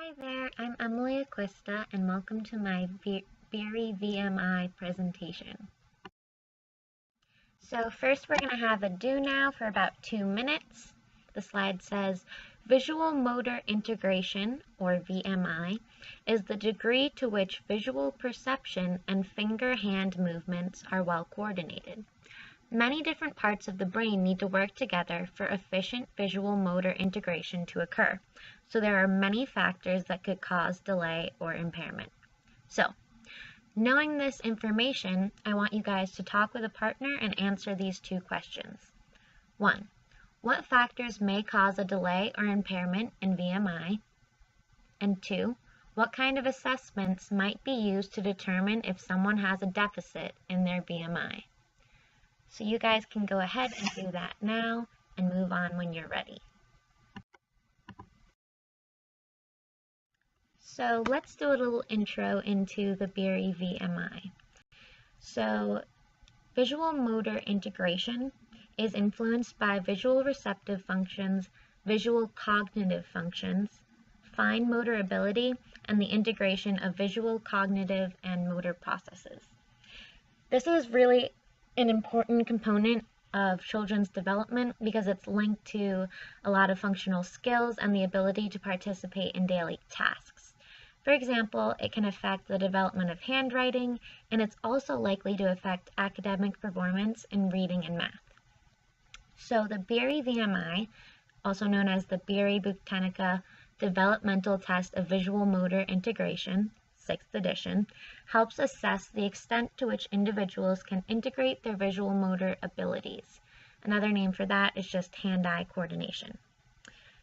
Hi there, I'm EmilyAcquista and welcome to my BeeryVMI presentation. So first we're going to have a do now for about 2 minutes. The slide says, Visual Motor Integration, or VMI, is the degree to which visual perception and finger-hand movements are well coordinated. Many different parts of the brain need to work together for efficient visual motor integration to occur, so there are many factors that could cause delay or impairment. So, knowing this information, I want you guys to talk with a partner and answer these 2 questions. 1. What factors may cause a delay or impairment in VMI? And 2. What kind of assessments might be used to determine if someone has a deficit in their VMI? So you guys can go ahead and do that now and move on when you're ready. So let's do a little intro into the BeeryVMI. So visual motor integration is influenced by visual receptive functions, visual cognitive functions, fine motor ability, and the integration of visual, cognitive, and motor processes. This is really an important component of children's development because it's linked to a lot of functional skills and the ability to participate in daily tasks. For example, it can affect the development of handwriting, and it's also likely to affect academic performance in reading and math. So the BeeryVMI, also known as the Beery-Buchanan Developmental Test of Visual Motor Integration, 6th edition, helps assess the extent to which individuals can integrate their visual motor abilities. Another name for that is just hand-eye coordination.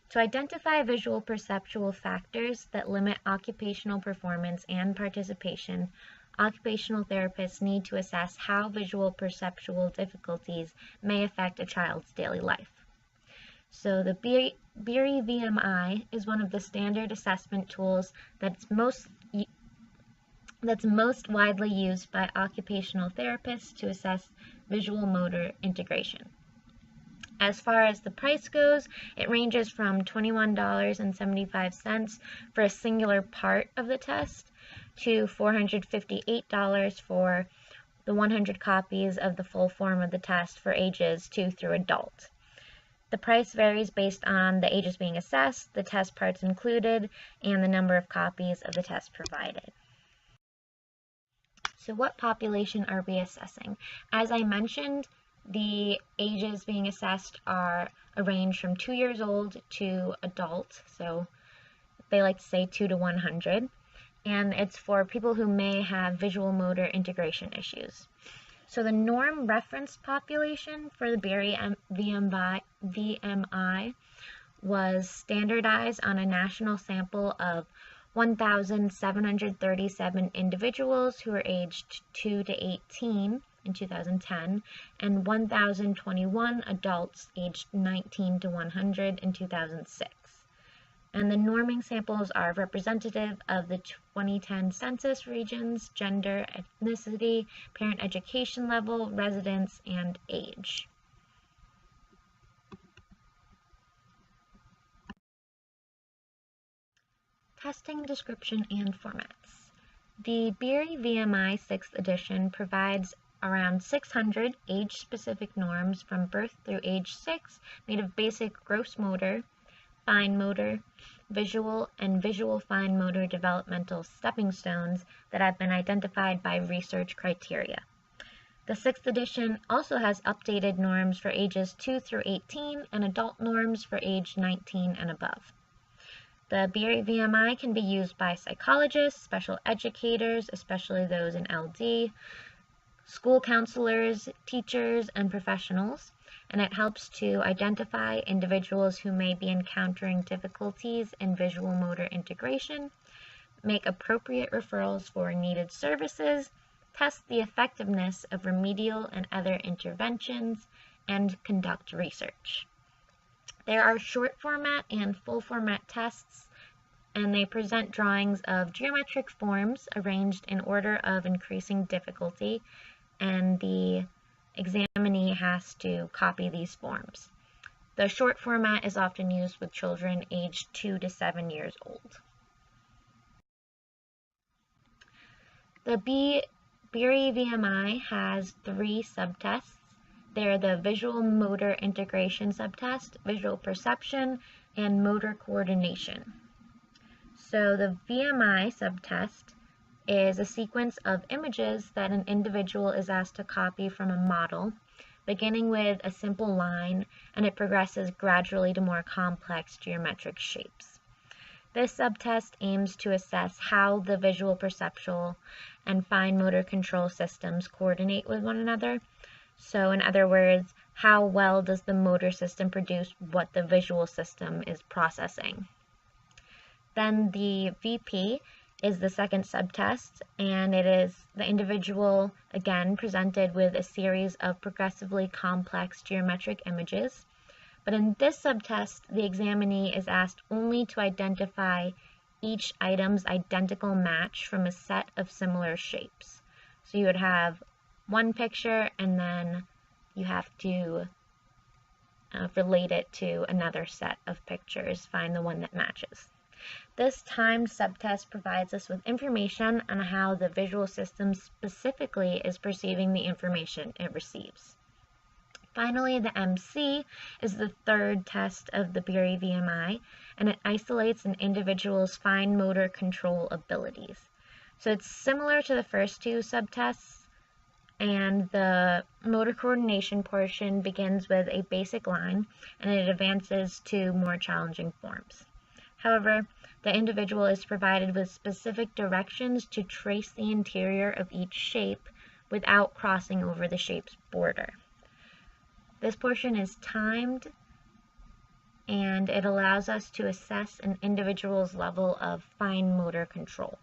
To identify visual perceptual factors that limit occupational performance and participation, occupational therapists need to assess how visual perceptual difficulties may affect a child's daily life. So the BeeryVMI is one of the standard assessment tools that's most widely used by occupational therapists to assess visual motor integration. As far as the price goes, it ranges from $21.75 for a singular part of the test to $458 for the 100 copies of the full form of the test for ages 2 through adult. The price varies based on the ages being assessed, the test parts included, and the number of copies of the test provided. So what population are we assessing? As I mentioned, the ages being assessed are a range from 2 years old to adult, so they like to say 2 to 100, and it's for people who may have visual motor integration issues. So the norm reference population for the BeeryVMI was standardized on a national sample of 1,737 individuals who were aged 2 to 18 in 2010 and 1,021 adults aged 19 to 100 in 2006. And the norming samples are representative of the 2010 census regions, gender, ethnicity, parent education level, residence, and age. Testing description and formats. The BeeryVMI 6th edition provides around 600 age-specific norms from birth through age 6 made of basic gross motor, fine motor, visual, and visual fine motor developmental stepping stones that have been identified by research criteria. The 6th edition also has updated norms for ages 2 through 18 and adult norms for age 19 and above. The BeeryVMI can be used by psychologists, special educators, especially those in LD, school counselors, teachers, and professionals, and it helps to identify individuals who may be encountering difficulties in visual motor integration, make appropriate referrals for needed services, test the effectiveness of remedial and other interventions, and conduct research. There are short format and full format tests, and they present drawings of geometric forms arranged in order of increasing difficulty, and the examinee has to copy these forms. The short format is often used with children aged 2 to 7 years old. The BeeryVMI has 3 subtests. They're the visual motor integration subtest, visual perception, and motor coordination. So the VMI subtest is a sequence of images that an individual is asked to copy from a model, beginning with a simple line, and it progresses gradually to more complex geometric shapes. This subtest aims to assess how the visual perceptual and fine motor control systems coordinate with one another. So in other words, how well does the motor system produce what the visual system is processing? Then the VP is the second subtest, and it is the individual, again, presented with a series of progressively complex geometric images. But in this subtest, the examinee is asked only to identify each item's identical match from a set of similar shapes. So you would have one picture, and then you have to relate it to another set of pictures, find the one that matches. This timed subtest provides us with information on how the visual system specifically is perceiving the information it receives. Finally, the MC is the third test of the BeeryVMI, and it isolates an individual's fine motor control abilities. So it's similar to the first 2 subtests, and the motor coordination portion begins with a basic line, and it advances to more challenging forms. However, the individual is provided with specific directions to trace the interior of each shape without crossing over the shape's border. This portion is timed, and it allows us to assess an individual's level of fine motor control.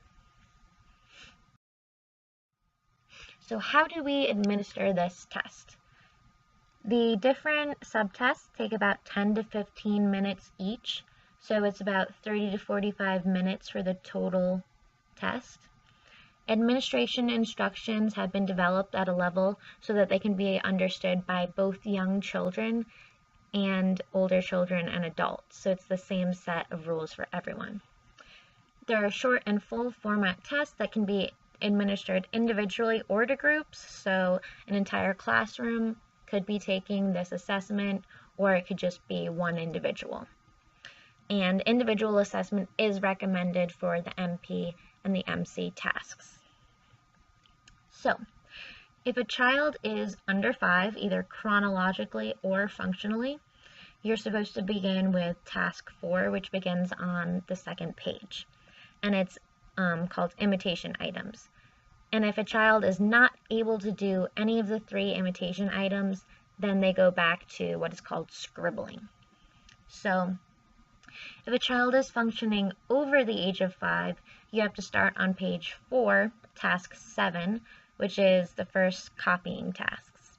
So how do we administer this test? The different subtests take about 10 to 15 minutes each, so it's about 30 to 45 minutes for the total test. Administration instructions have been developed at a level so that they can be understood by both young children and older children and adults, so it's the same set of rules for everyone. There are short and full format tests that can be administered individually or to groups, so an entire classroom could be taking this assessment, or it could just be one individual. And individual assessment is recommended for the MP and the MC tasks. So, if a child is under 5, either chronologically or functionally, you're supposed to begin with task 4, which begins on the second page. And it's called imitation items. And if a child is not able to do any of the 3 imitation items, then they go back to what is called scribbling. So, if a child is functioning over the age of 5, you have to start on page 4, task 7, which is the first copying tasks.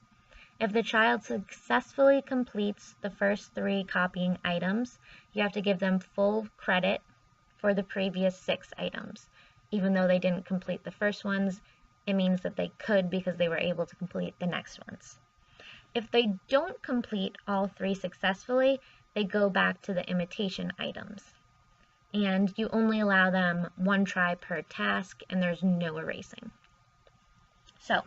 If the child successfully completes the first 3 copying items, you have to give them full credit for the previous 6 items. Even though they didn't complete the first ones, it means that they could because they were able to complete the next ones. If they don't complete all 3 successfully, they go back to the imitation items. And you only allow them 1 try per task, and there's no erasing. So,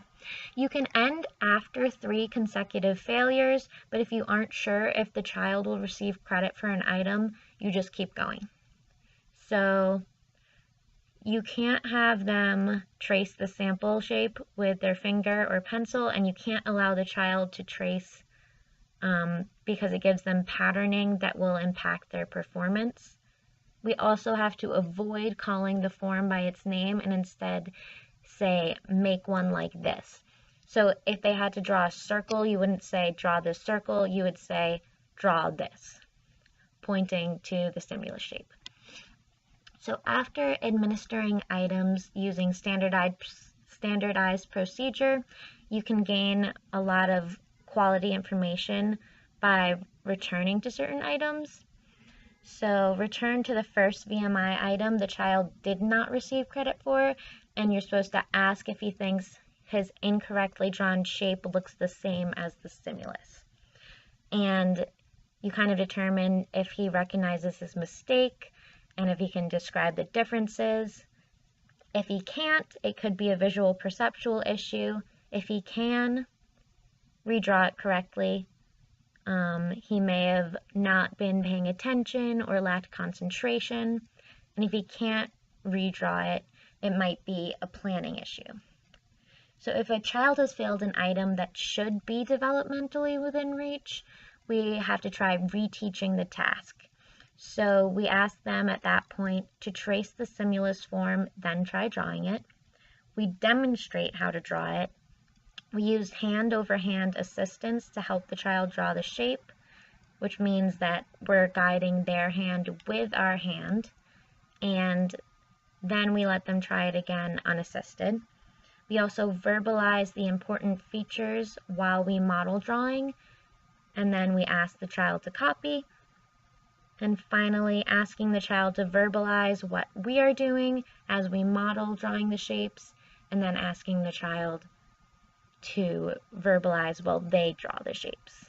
you can end after 3 consecutive failures, but if you aren't sure if the child will receive credit for an item, you just keep going. So, you can't have them trace the sample shape with their finger or pencil, and you can't allow the child to trace because it gives them patterning that will impact their performance. We also have to avoid calling the form by its name and instead say, make one like this. So if they had to draw a circle, you wouldn't say, draw this circle, you would say, draw this, pointing to the stimulus shape. So after administering items using standardized procedure, you can gain a lot of quality information by returning to certain items. So return to the first VMI item the child did not receive credit for, and you're supposed to ask if he thinks his incorrectly drawn shape looks the same as the stimulus. And you kind of determine if he recognizes his mistake and if he can describe the differences. If he can't, it could be a visual perceptual issue. If he can redraw it correctly, he may have not been paying attention or lacked concentration. And if he can't redraw it, it might be a planning issue. So if a child has failed an item that should be developmentally within reach, we have to try reteaching the task. So we ask them at that point to trace the stimulus form, then try drawing it. We demonstrate how to draw it. We use hand-over-hand assistance to help the child draw the shape, which means that we're guiding their hand with our hand, and then we let them try it again unassisted. We also verbalize the important features while we model drawing, and then we ask the child to copy. And finally, asking the child to verbalize what we are doing as we model drawing the shapes, and then asking the child to verbalize while they draw the shapes.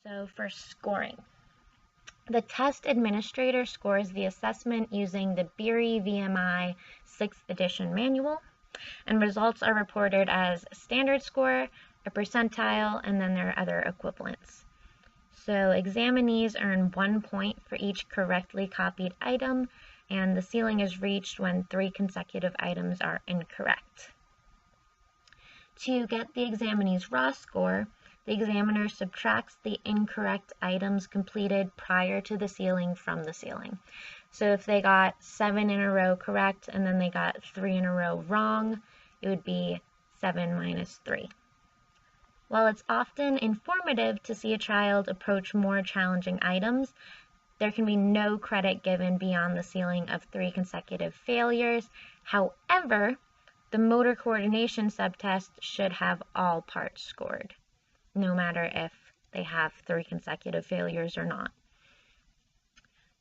So for scoring, the test administrator scores the assessment using the BeeryVMI 6th edition manual, and results are reported as standard score, a percentile, and then there are other equivalents. So examinees earn 1 point for each correctly copied item, and the ceiling is reached when 3 consecutive items are incorrect. To get the examinee's raw score, the examiner subtracts the incorrect items completed prior to the ceiling from the ceiling. So if they got 7 in a row correct and then they got 3 in a row wrong, it would be 7 minus 3. While it's often informative to see a child approach more challenging items, there can be no credit given beyond the ceiling of 3 consecutive failures. However, the motor coordination subtest should have all parts scored, no matter if they have 3 consecutive failures or not.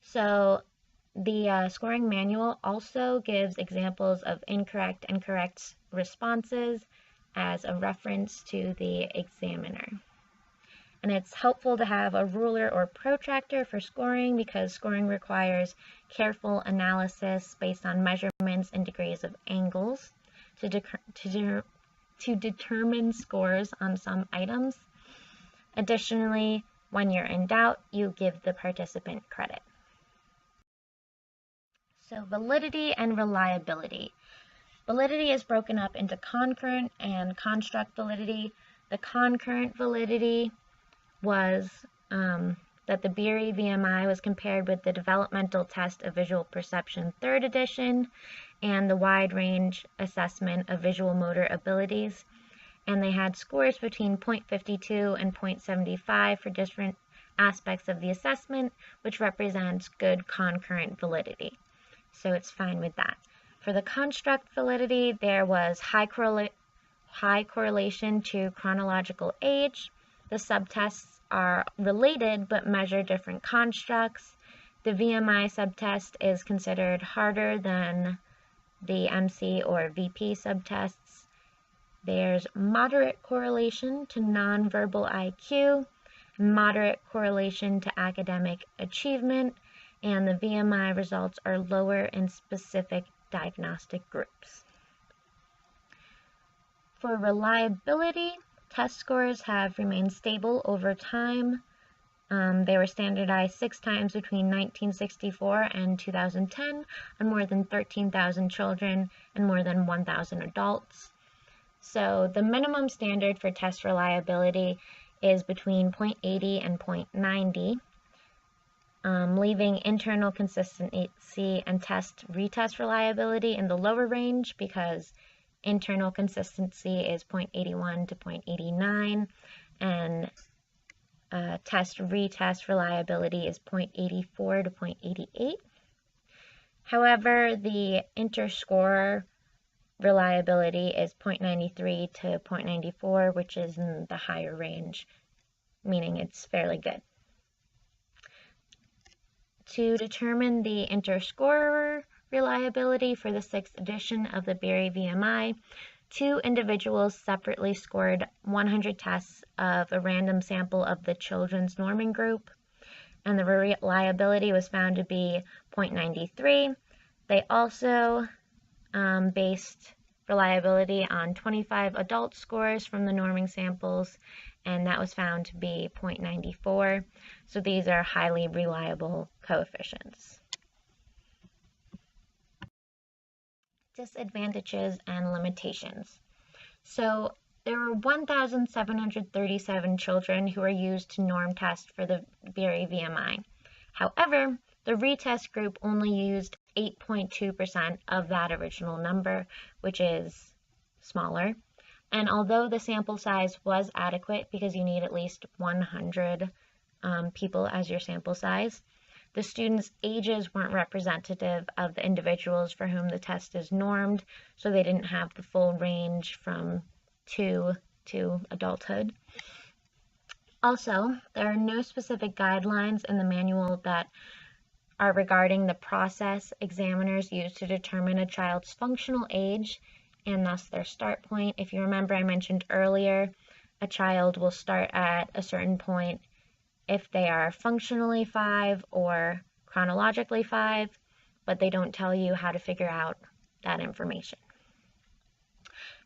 So the scoring manual also gives examples of incorrect and correct responses as a reference to the examiner. And it's helpful to have a ruler or protractor for scoring because scoring requires careful analysis based on measurements and degrees of angles to determine scores on some items. Additionally, when you're in doubt, you give the participant credit. So validity and reliability. Validity is broken up into concurrent and construct validity. The concurrent validity was that the BeeryVMI was compared with the Developmental Test of Visual Perception 3rd edition and the Wide Range Assessment of Visual Motor Abilities. And they had scores between 0.52 and 0.75 for different aspects of the assessment, which represents good concurrent validity. So it's fine with that. For the construct validity, there was high correlation to chronological age. The subtests are related but measure different constructs. The VMI subtest is considered harder than the MC or VP subtests. There's moderate correlation to nonverbal IQ, moderate correlation to academic achievement, and the VMI results are lower in specific diagnostic groups. For reliability, test scores have remained stable over time. They were standardized 6 times between 1964 and 2010 on more than 13,000 children and more than 1,000 adults. So the minimum standard for test reliability is between 0.80 and 0.90, leaving internal consistency and retest reliability in the lower range because internal consistency is 0.81 to 0.89 and retest reliability is 0.84 to 0.88. However, the interscore reliability is 0.93 to 0.94, which is in the higher range, meaning it's fairly good. To determine the interscorer reliability for the 6th edition of the BeeryVMI, 2 individuals separately scored 100 tests of a random sample of the children's norming group, and the reliability was found to be 0.93. They also based reliability on 25 adult scores from the norming samples, and that was found to be 0.94. So these are highly reliable coefficients. Disadvantages and limitations. So there were 1,737 children who were used to norm test for the BeeryVMI. However, the retest group only used 8.2% of that original number, which is smaller. And although the sample size was adequate because you need at least 100 people as your sample size, the students' ages weren't representative of the individuals for whom the test is normed, so they didn't have the full range from 2 to adulthood. Also, there are no specific guidelines in the manual that are regarding the process examiners use to determine a child's functional age and thus their start point. If you remember, I mentioned earlier, a child will start at a certain point if they are functionally 5 or chronologically 5, but they don't tell you how to figure out that information.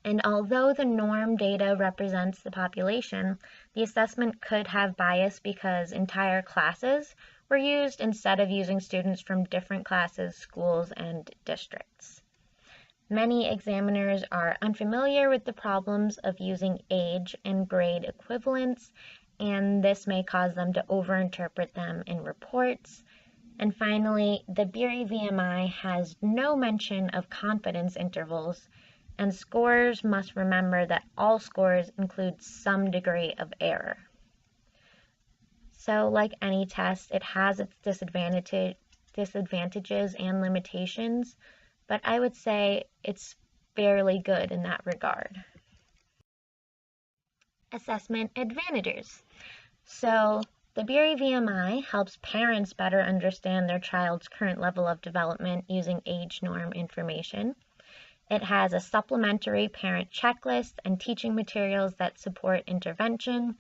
And although the norm data represents the population, the assessment could have bias because entire classes were used instead of using students from different classes, schools, and districts. Many examiners are unfamiliar with the problems of using age and grade equivalents, and this may cause them to overinterpret them in reports. And finally, the BeeryVMI has no mention of confidence intervals, and scorers must remember that all scores include some degree of error. So, like any test, it has its disadvantages and limitations, but I would say it's fairly good in that regard. Assessment advantages. So, the BeeryVMI helps parents better understand their child's current level of development using age norm information. It has a supplementary parent checklist and teaching materials that support intervention.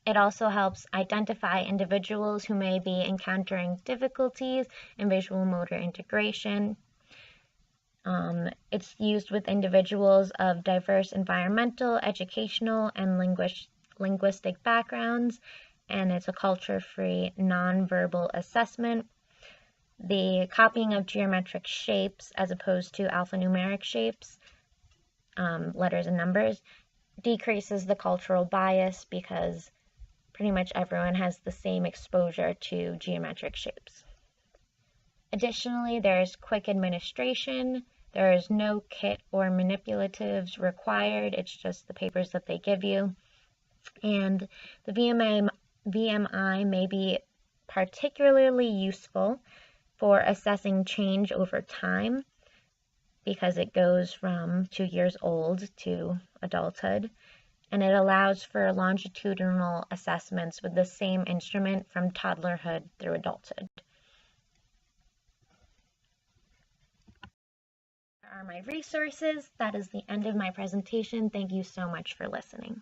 It also helps identify individuals who may be encountering difficulties in visual motor integration. It's used with individuals of diverse environmental, educational, and linguistic backgrounds, and it's a culture-free, non-verbal assessment. The copying of geometric shapes as opposed to alphanumeric shapes, letters and numbers, decreases the cultural bias because pretty much everyone has the same exposure to geometric shapes. Additionally, there's quick administration. There is no kit or manipulatives required. It's just the papers that they give you. And the VMI may be particularly useful for assessing change over time because it goes from 2 years old to adulthood, and it allows for longitudinal assessments with the same instrument from toddlerhood through adulthood. There are my resources. That is the end of my presentation. Thank you so much for listening.